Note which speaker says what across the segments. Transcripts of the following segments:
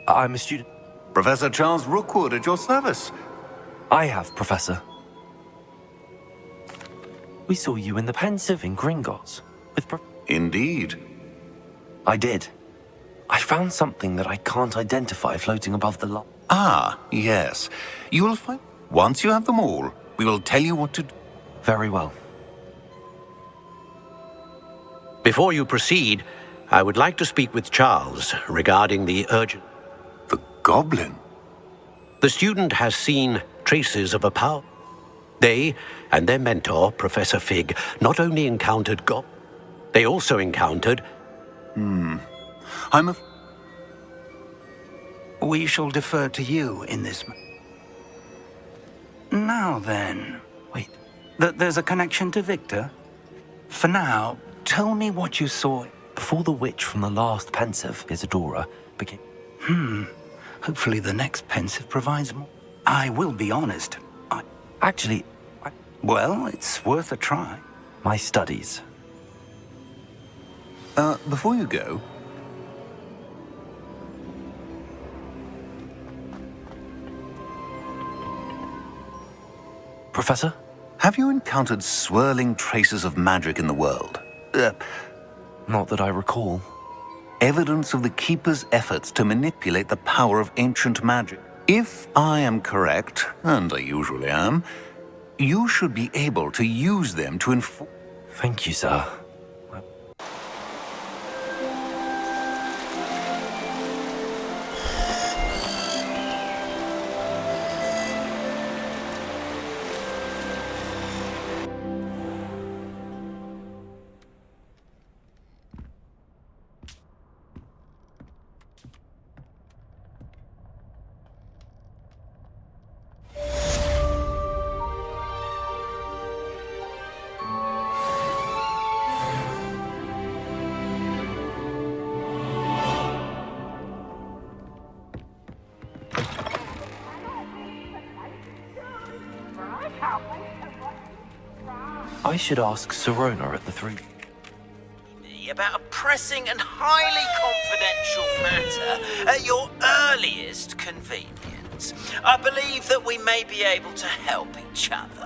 Speaker 1: I'm a student.
Speaker 2: Professor Charles Rookwood at your service.
Speaker 1: I have, Professor. We saw you in the Pensive in Gringotts with
Speaker 2: Indeed.
Speaker 1: I did. I found something that I can't identify floating above the lot.
Speaker 2: Ah, yes. You will find... Once you have them all, we will tell you what to do.
Speaker 1: Very well.
Speaker 3: Before you proceed, I would like to speak with Charles regarding the urgent...
Speaker 2: The goblin?
Speaker 3: The student has seen traces of a power. They and their mentor, Professor Fig, not only encountered they also encountered...
Speaker 4: We shall defer to you in this. Now then, wait. There's a connection to Victor? For now, tell me what you saw.
Speaker 1: Before the witch from the last Pensive, Isadora, became...
Speaker 4: Hopefully the next Pensive provides more. I will be honest.
Speaker 1: Actually,
Speaker 4: Well, it's worth a try.
Speaker 1: my studies.
Speaker 2: Before you go...
Speaker 1: Professor?
Speaker 2: Have you encountered swirling traces of magic in the world?
Speaker 1: Not that I recall.
Speaker 2: Evidence of the Keeper's efforts to manipulate the power of ancient magic. If I am correct, and I usually am, you should be able to use them to inform...
Speaker 1: Thank you, sir. I should ask Sirona at the Three.
Speaker 5: About a pressing and highly confidential matter at your earliest convenience. I believe that we may be able to help each other.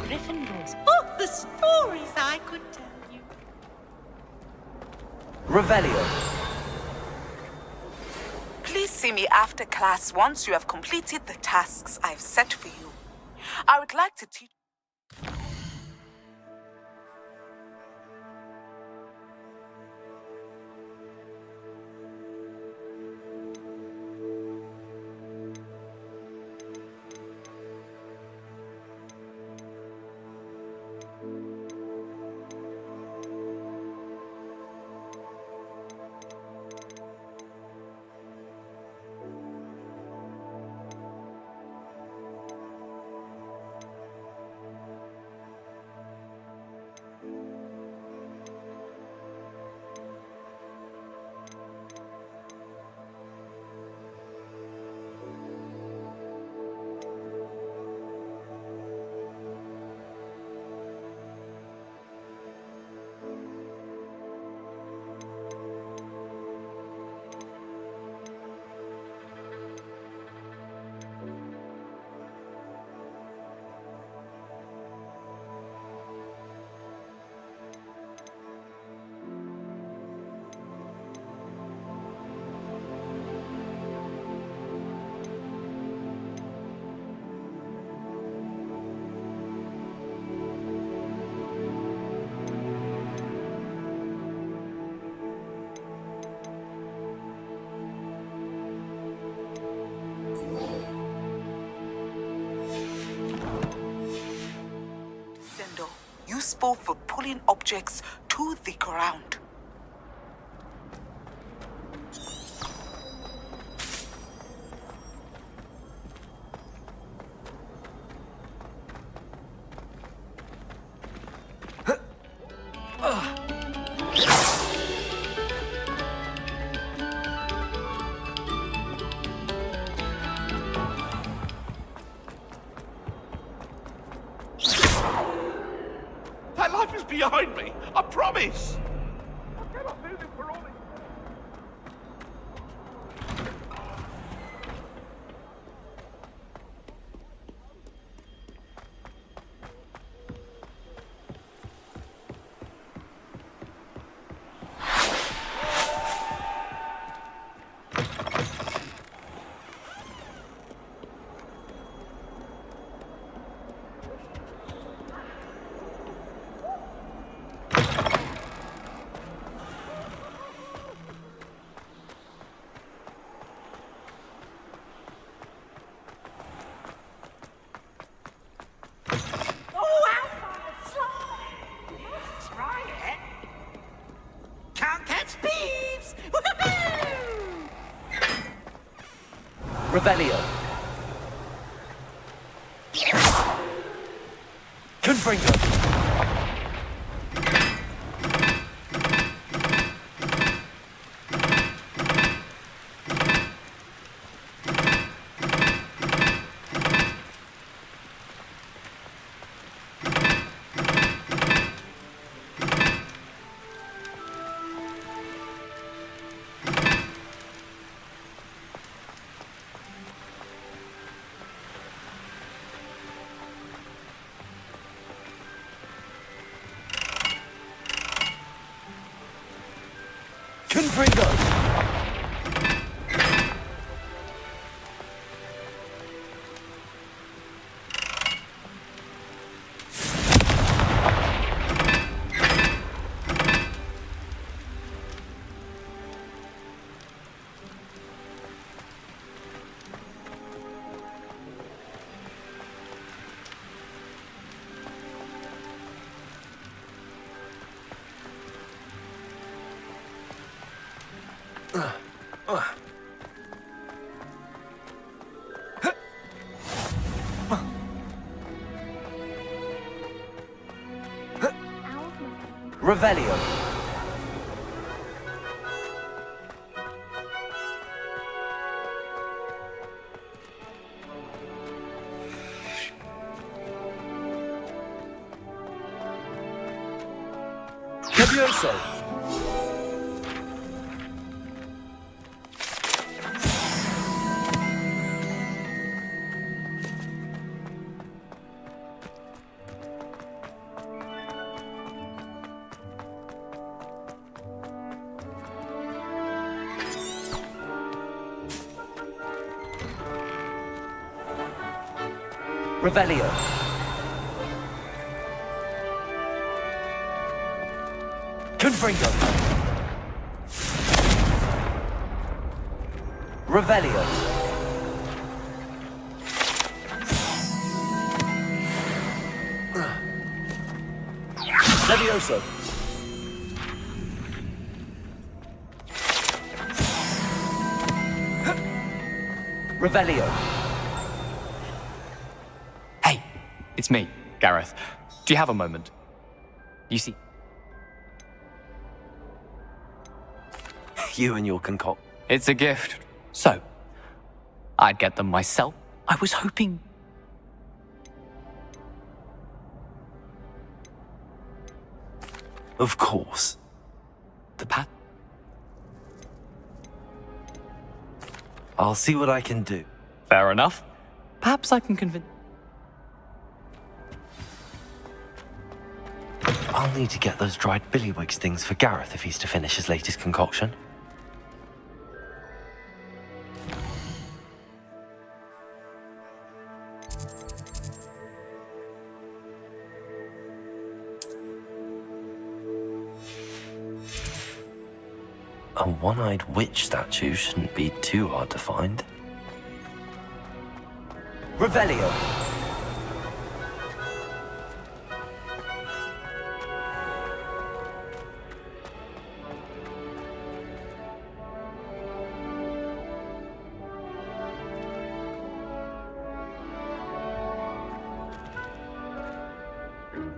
Speaker 6: Gryffindors. Oh, the stories I could tell you.
Speaker 1: Revelio.
Speaker 7: Please see me after class once you have completed the tasks I've set for you. I would like to teach... Useful for pulling objects to the ground.
Speaker 8: is behind me. I promise. I cannot do this for all this.
Speaker 1: Revelio. Confringo. Confringo. Revelio. Levioso. Revelio. Confringo. Revelio. Levioso. Revelio.
Speaker 9: Hey, it's me, Gareth. Do you have a moment? You see...
Speaker 1: You and your concoct.
Speaker 9: It's a gift. So, I'd get them myself. I was hoping...
Speaker 1: Of course.
Speaker 9: The pat...
Speaker 1: I'll see what I can do.
Speaker 9: Fair enough. Perhaps I can convince...
Speaker 1: I'll need to get those dried billywigs things for Gareth if he's to finish his latest concoction. A one-eyed witch statue shouldn't be too hard to find. Revelio.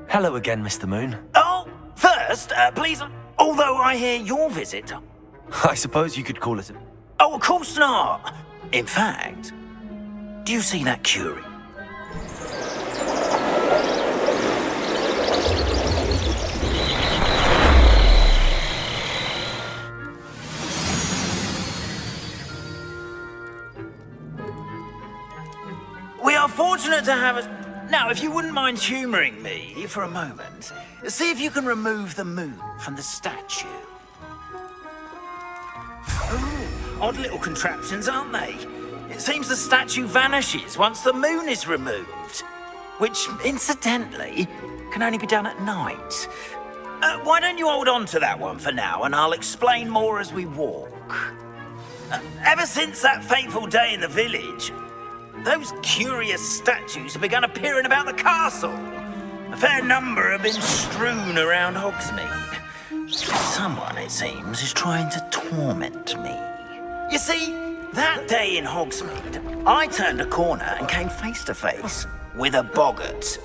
Speaker 1: Hello again, Mr. Moon.
Speaker 5: Oh, first, please, although I hear your visit...
Speaker 1: I suppose you could call it a...
Speaker 5: Oh, of course not. In fact, do you see that Curie? wanted to have a... Now, if you wouldn't mind humouring me for a moment, see if you can remove the moon from the statue. Oh, odd little contraptions, aren't they? It seems the statue vanishes once the moon is removed, which, incidentally, can only be done at night. Why don't you hold on to that one for now, and I'll explain more as we walk. Ever since that fateful day in the village, those curious statues have begun appearing about the castle. A fair number have been strewn around Hogsmeade. Someone, it seems, is trying to torment me. You see, that day in Hogsmeade, I turned a corner and came face to face with a boggart,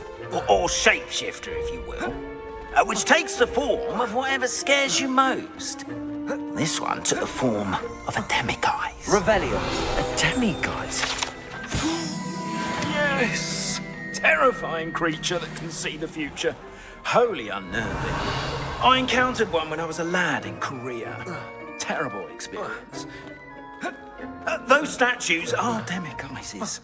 Speaker 5: or shapeshifter, if you will, which takes the form of whatever scares you most. This one took the form of a demiguise.
Speaker 1: Revelio, a demiguise?
Speaker 5: Yes! Terrifying creature that can see the future. Wholly unnerving. I encountered one when I was a lad in Korea. Terrible experience. Those statues are demiguises.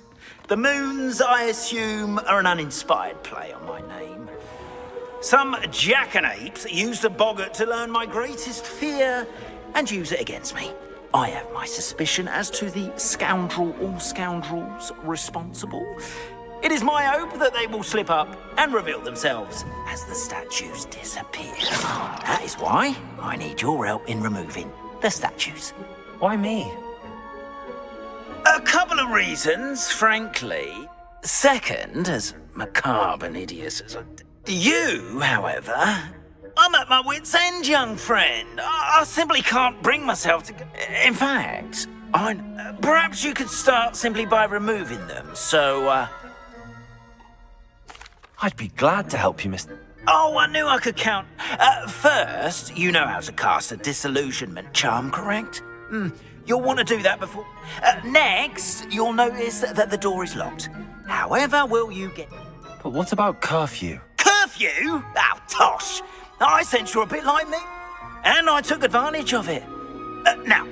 Speaker 5: The moons, I assume, are an uninspired play on my name. Some jackanapes used a boggart to learn my greatest fear and use it against me. I have my suspicion as to the scoundrel or scoundrels responsible. It is my hope that they will slip up and reveal themselves as the statues disappear. That is why I need your help in removing the statues.
Speaker 1: Why me?
Speaker 5: A couple of reasons, frankly. Second, as macabre and hideous as you, however, I'm at my wit's end, young friend. I simply can't bring myself to... In fact, perhaps you could start simply by removing them, so,
Speaker 1: I'd be glad to help you, Mr.
Speaker 5: Oh, I knew I could count. First, you know how to cast a disillusionment charm, correct? You'll want to do that before... next, you'll notice that the door is locked. However will you get...
Speaker 1: But what about curfew?
Speaker 5: Curfew? Oh, tosh! I sense you're a bit like me, and I took advantage of it. Now,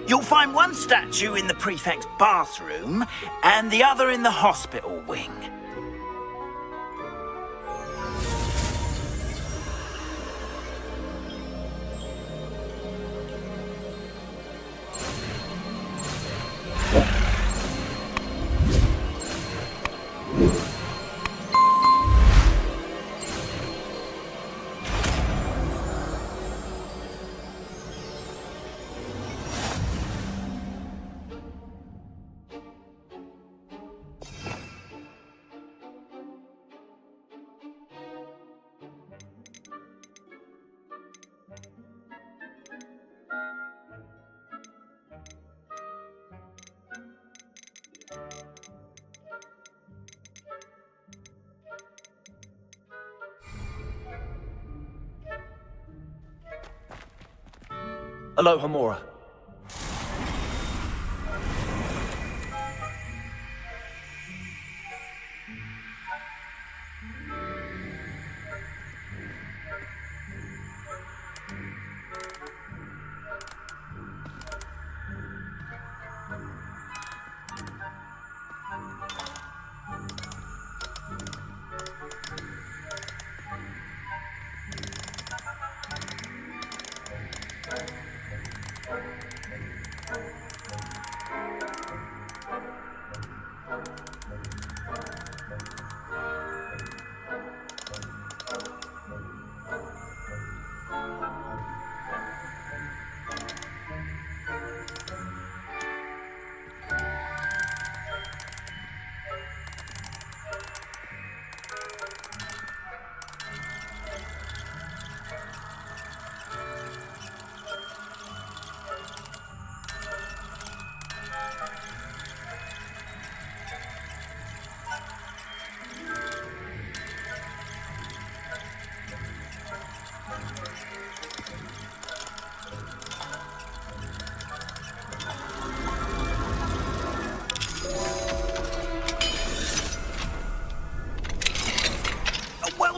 Speaker 5: you'll find one statue in the prefect's bathroom, and the other in the hospital wing.
Speaker 1: Alohomora.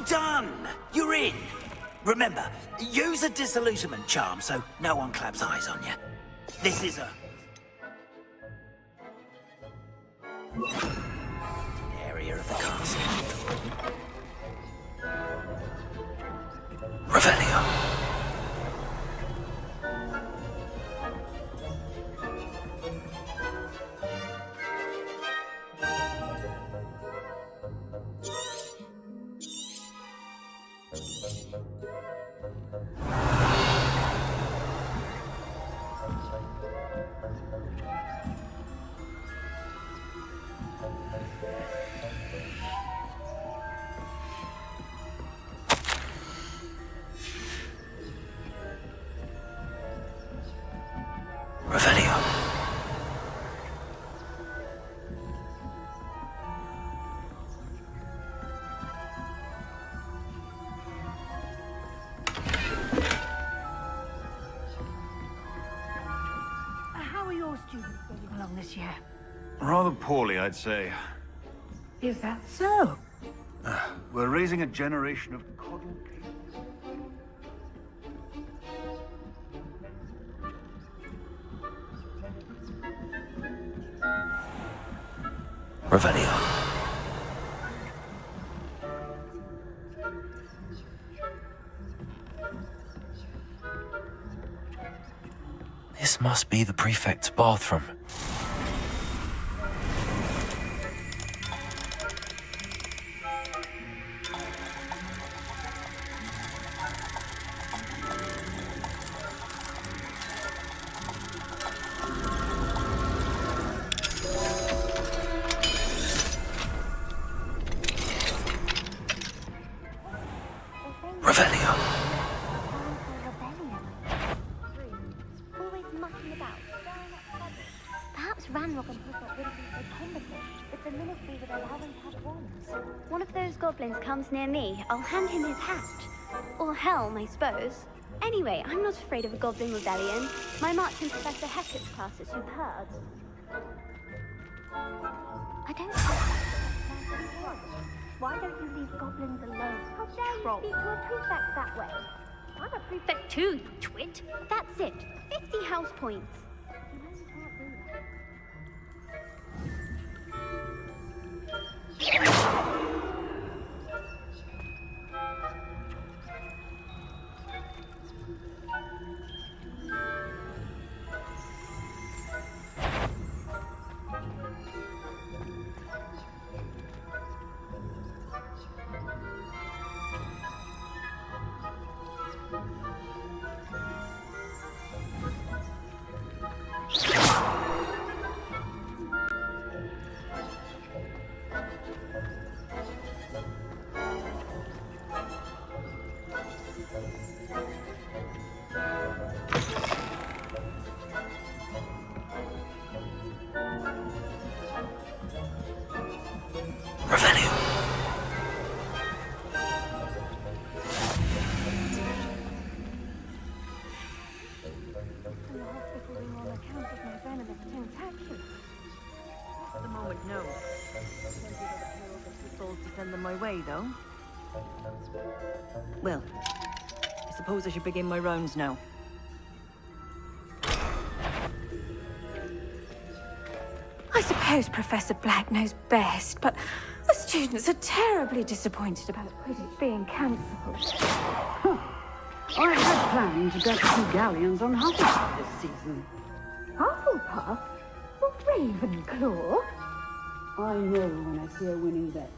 Speaker 5: Done! You're in! Remember, use a disillusionment charm so no one claps eyes on you. This is a... area of the
Speaker 10: Rather poorly, I'd say.
Speaker 11: Is that so?
Speaker 10: We're raising a generation of coddle kids.
Speaker 1: Revelio. This must be the prefect's bathroom. Revelio.
Speaker 12: Perhaps Ranrock and Hoodrock wouldn't be so combative if the Ministry would allow them to have wands. One of those goblins comes near me, I'll hand him his hat. Or helm, I suppose. Anyway, I'm not afraid of a goblin rebellion. My march in Professor Hector's class is superb. I don't Why don't you leave goblins alone? How dare you speak to a prefect that way? I'm a prefect too, you twit. That's it. 50 house points. You know you can't do that.
Speaker 11: My way, though. Well, I suppose I should begin my rounds now.
Speaker 13: I suppose Professor Black knows best, but the students are terribly disappointed about Quidditch being cancelled.
Speaker 14: I had planned to deck 2 galleons on Hufflepuff this season.
Speaker 13: Hufflepuff? Or Ravenclaw?
Speaker 14: I know when I see a winning bet.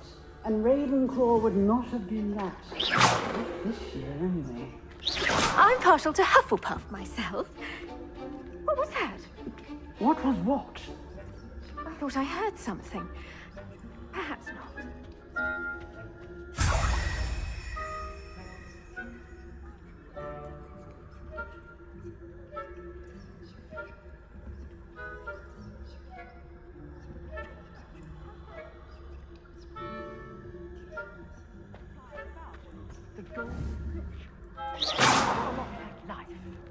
Speaker 14: And Ravenclaw would not have been that. Not this year, anyway.
Speaker 13: I'm partial to Hufflepuff myself. What was that?
Speaker 14: What was what?
Speaker 13: I thought I heard something. Perhaps not.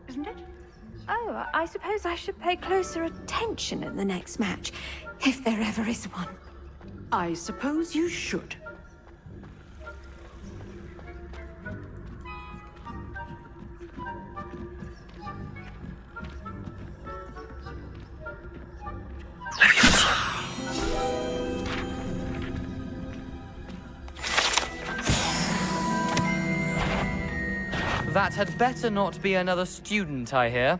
Speaker 11: Isn't it?
Speaker 13: Oh, I suppose I should pay closer attention in the next match, if there ever is one.
Speaker 11: I suppose you should.
Speaker 9: That had better not be another student, I hear.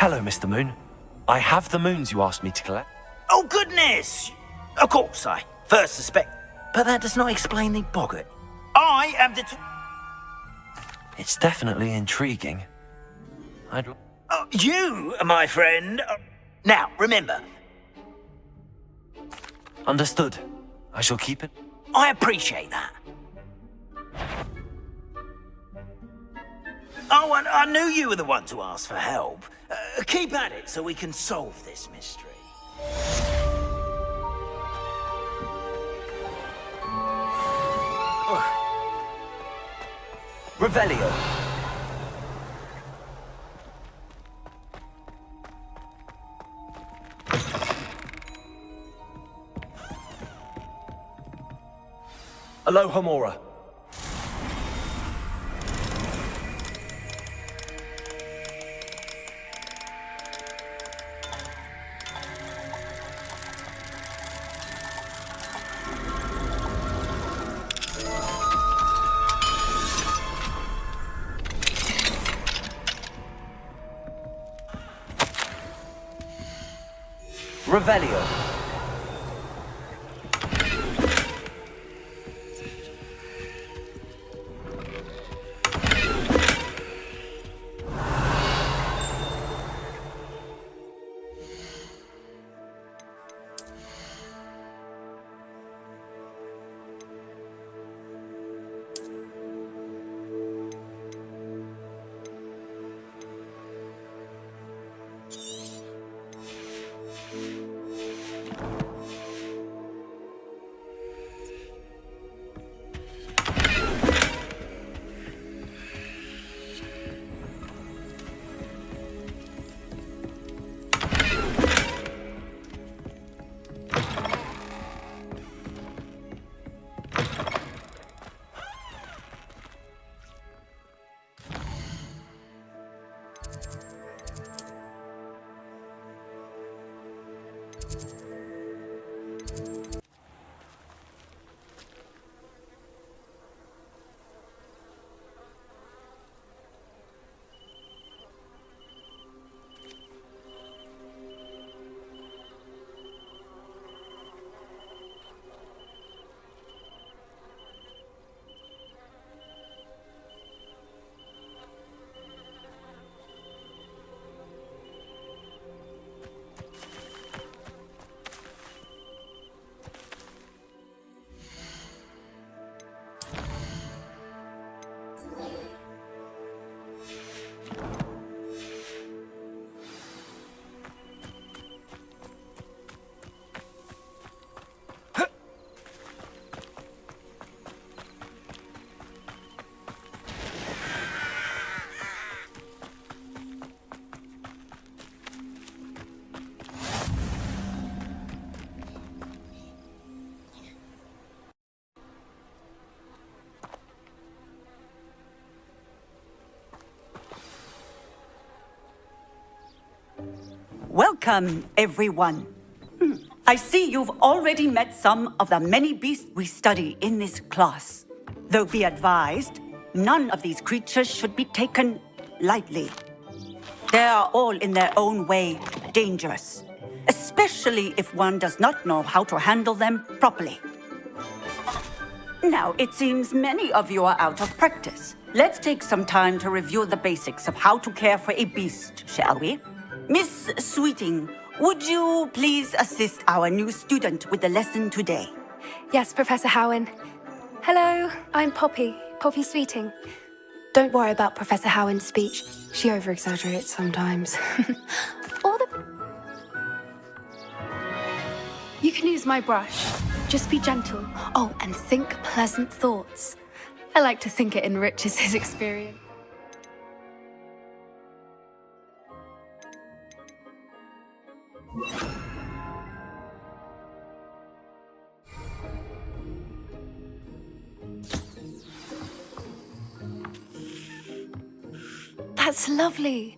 Speaker 1: Hello, Mr. Moon. I have the moons you asked me to collect.
Speaker 5: Oh, goodness! Of course, I first suspect. But that does not explain the boggart. I am
Speaker 1: It's definitely intriguing.
Speaker 5: you, my friend. Now, remember.
Speaker 1: Understood. I shall keep it.
Speaker 5: I appreciate that. Oh, and I knew you were the one to ask for help. Keep at it so we can solve this mystery.
Speaker 1: Revelio. Alohomora. Revelio.
Speaker 15: Welcome, everyone. I see you've already met some of the many beasts we study in this class. Though be advised, none of these creatures should be taken lightly. They are all in their own way dangerous, especially if one does not know how to handle them properly. Now, it seems many of you are out of practice. Let's take some time to review the basics of how to care for a beast, shall we? Miss Sweeting, would you please assist our new student with the lesson today?
Speaker 16: Yes, Professor Howin. Hello, I'm Poppy Sweeting. Don't worry about Professor Howard's speech. She over-exaggerates sometimes.
Speaker 13: Or the...
Speaker 16: You can use my brush. Just be gentle. Oh, and think pleasant thoughts. I like to think it enriches his experience. That's lovely.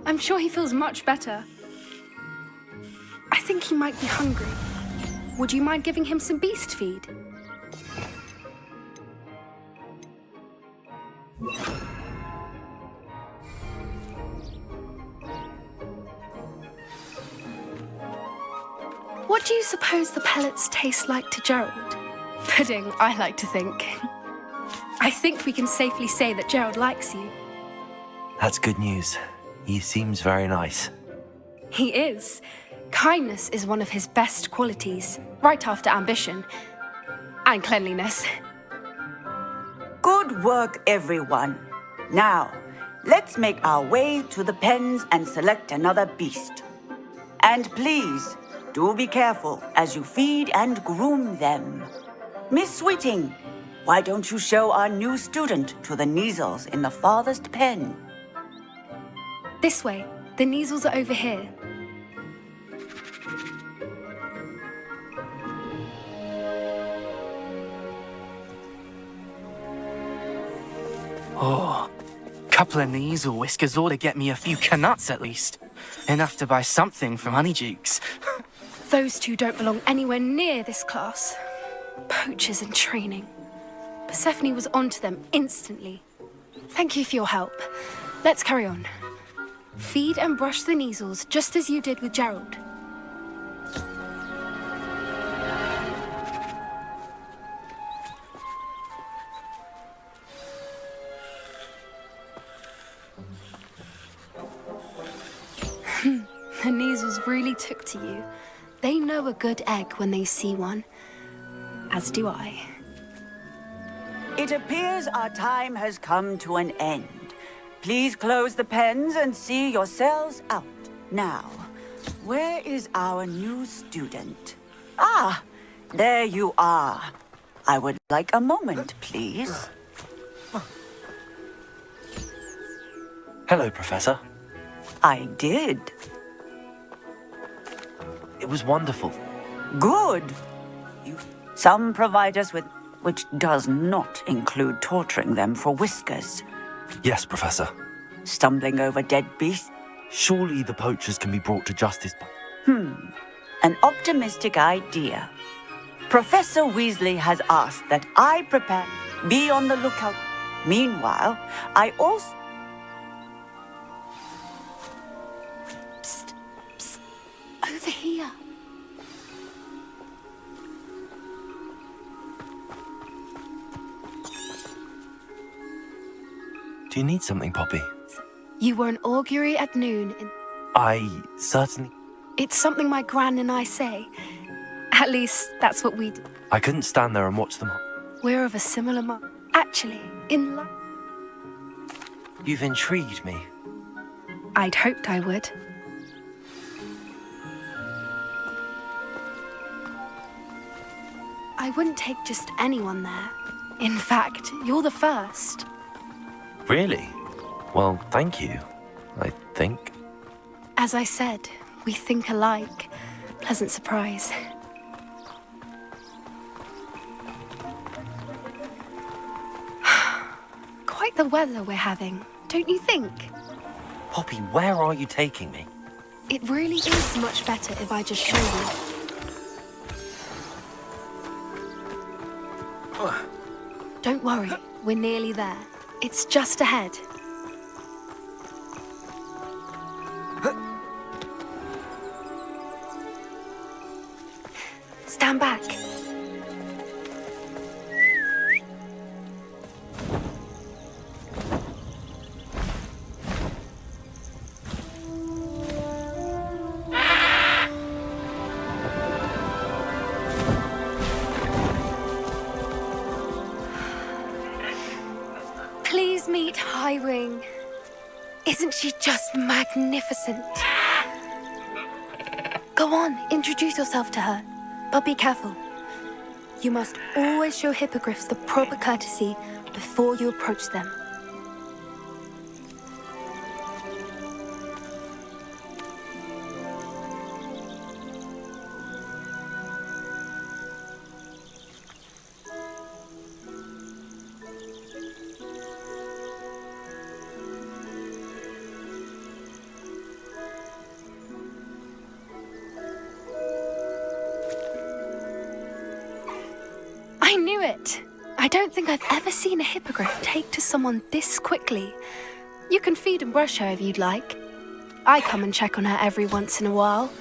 Speaker 16: I'm sure he feels much better. I think he might be hungry. Would you mind giving him some beast feed? What do you suppose the pellets taste like to Gerald? Pudding, I like to think. I think we can safely say that Gerald likes you.
Speaker 1: That's good news. He seems very nice.
Speaker 16: He is. Kindness is one of his best qualities, right after ambition. And cleanliness.
Speaker 15: Good work, everyone. Now, let's make our way to the pens and select another beast. And please, do be careful as you feed and groom them. Miss Sweeting, why don't you show our new student to the Neasels in the farthest pen?
Speaker 16: This way. The Neasels are over here.
Speaker 17: Oh, couple of Neasel whiskers ought to get me a few canuts at least. Enough to buy something from Honeydukes.
Speaker 16: Those two don't belong anywhere near this class. Poachers in training. Persephone was onto them instantly. Thank you for your help. Let's carry on. Feed and brush the Neasels just as you did with Gerald. The Neasels really took to you. They know a good egg when they see one. As do I.
Speaker 15: It appears our time has come to an end. Please close the pens and see yourselves out. Now, where is our new student? Ah, there you are. I would like a moment, please.
Speaker 1: Hello, Professor.
Speaker 15: I did.
Speaker 1: It was wonderful.
Speaker 15: Good. Some provide us with, which does not include torturing them for whiskers.
Speaker 1: Yes, Professor.
Speaker 15: Stumbling over dead beasts?
Speaker 1: Surely the poachers can be brought to justice.
Speaker 15: An optimistic idea. Professor Weasley has asked that I prepare. Be on the lookout. Meanwhile, I also...
Speaker 16: Psst, psst. Over here.
Speaker 1: Do you need something, Poppy?
Speaker 16: You were an augury at noon.
Speaker 1: I certainly...
Speaker 16: It's something my gran and I say. At least, that's what we do.
Speaker 1: I couldn't stand there and watch them.
Speaker 16: We're of a similar mind. Actually, in life.
Speaker 1: You've intrigued me.
Speaker 16: I'd hoped I would. I wouldn't take just anyone there. In fact, you're the first.
Speaker 1: Really? Well, thank you, I think.
Speaker 16: As I said, we think alike. Pleasant surprise. Quite the weather we're having, don't you think?
Speaker 1: Poppy, where are you taking me?
Speaker 16: It really is much better if I just show you. Don't worry, we're nearly there. It's just ahead. Stand back. please meet Highwing? Isn't she just magnificent? Go on, introduce yourself to her. But be careful. You must always show hippogriffs the proper courtesy before you approach them. I knew it! I don't think I've ever seen a hippogriff take to someone this quickly. You can feed and brush her if you'd like. I come and check on her every once in a while.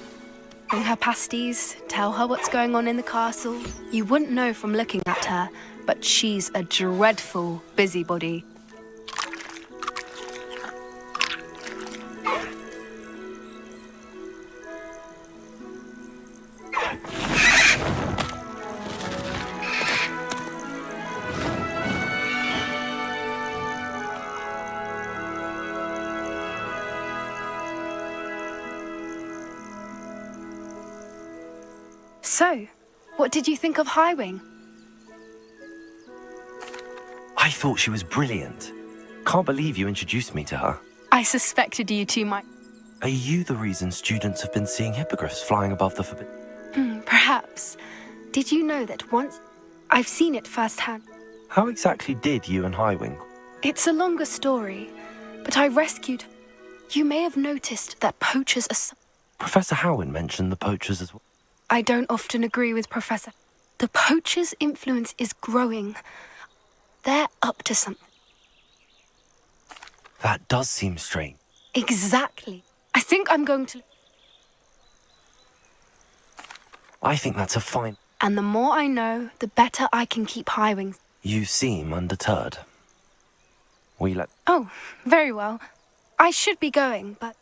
Speaker 16: Bring her pasties, tell her what's going on in the castle. You wouldn't know from looking at her, but she's a dreadful busybody. So, what did you think of Highwing?
Speaker 1: I thought she was brilliant. Can't believe you introduced me to her.
Speaker 16: I suspected you two might.
Speaker 1: Are you the reason students have been seeing hippogriffs flying above the forbidden?
Speaker 16: Perhaps. Did you know that once... I've seen it firsthand.
Speaker 1: How exactly did you and Highwing?
Speaker 16: It's a longer story, but I rescued... You may have noticed that poachers are...
Speaker 1: Professor Howin mentioned the poachers as well.
Speaker 16: I don't often agree with Professor. The poachers' influence is growing. They're up to something.
Speaker 1: That does seem strange.
Speaker 16: Exactly. I think I'm going to...
Speaker 1: I think that's a fine...
Speaker 16: And the more I know, the better I can keep Highwing.
Speaker 1: You seem undeterred. We let...
Speaker 16: Oh, very well. I should be going, but...